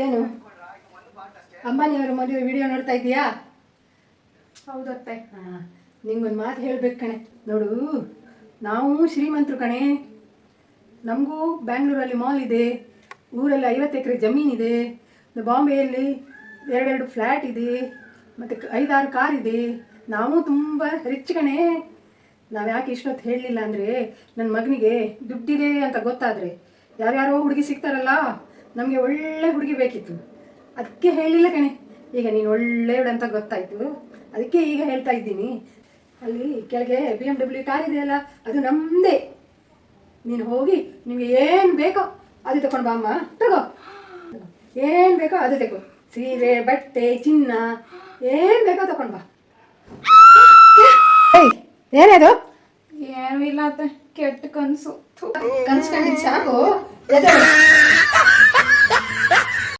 ಏನು ಅಂಬಾನಿಯವರ ಮದುವೆ ವಿಡಿಯೋ ನೋಡ್ತಾ ಇದೀಯಾ? ಹೌದತ್ತೆ. ಹಾಂ, ನಿಂಗೊಂದು ಮಾತು ಹೇಳ್ಬೇಕು ಕಣೆ. ನೋಡು, ನಾವು ಶ್ರೀಮಂತರು ಕಣೆ. ನಮಗೂ ಬ್ಯಾಂಗ್ಳೂರಲ್ಲಿ ಮಾಲ್ ಇದೆ, ಊರಲ್ಲಿ 50 ಎಕರೆ ಜಮೀನಿದೆ, ಬಾಂಬೆಯಲ್ಲಿ 2 ಫ್ಲ್ಯಾಟ್ ಇದೆ, ಮತ್ತು 5-6 ಕಾರ್ ಇದೆ. ನಾವು ತುಂಬ ರಿಚ್ ಕಣೆ. ನಾವು ಯಾಕೆ ಇಷ್ಟೊತ್ತು ಹೇಳಲಿಲ್ಲ ಅಂದರೆ, ನನ್ನ ಮಗನಿಗೆ ದುಡ್ಡಿದೆ ಅಂತ ಗೊತ್ತಾದರೆ ಯಾರ್ಯಾರೋ ಹುಡುಗಿ ಸಿಗ್ತಾರಲ್ಲ, ನಮಗೆ ಒಳ್ಳೆ ಹುಡುಗಿ ಬೇಕಿತ್ತು, ಅದಕ್ಕೆ ಹೇಳಲಿಲ್ಲ ಕಣೆ. ಈಗ ನೀನು ಒಳ್ಳೆಯವಳು ಅಂತ ಗೊತ್ತಾಯಿತು, ಅದಕ್ಕೆ ಈಗ ಹೇಳ್ತಾ ಇದ್ದೀನಿ. ಅಲ್ಲಿ ಕೆಳಗೆ BMW ಕಾರ್ ಇದೆಯಲ್ಲ, ಅದು ನಮ್ಮದೇ. ನೀನು ಹೋಗಿ ನಿಮಗೆ ಏನು ಬೇಕೋ ಅದು ತಗೊಂಡು ಬಾ ಅಮ್ಮ. ತಗೋ, ಏನು ಬೇಕೋ ಅದು ತಗೋ. ಸೀರೆ, ಬಟ್ಟೆ, ಚಿನ್ನ, ಏನು ಬೇಕೋ ತಗೊಂಡು ಬಾ. ಏನೇದು? ಏನೂ ಇಲ್ಲ ಅತ್ತೆ, ಕೆಟ್ಟ ಕನಸು. ಕನ್ಸ್ಕೊಂಡಿದ್ದು ಸಾಕು.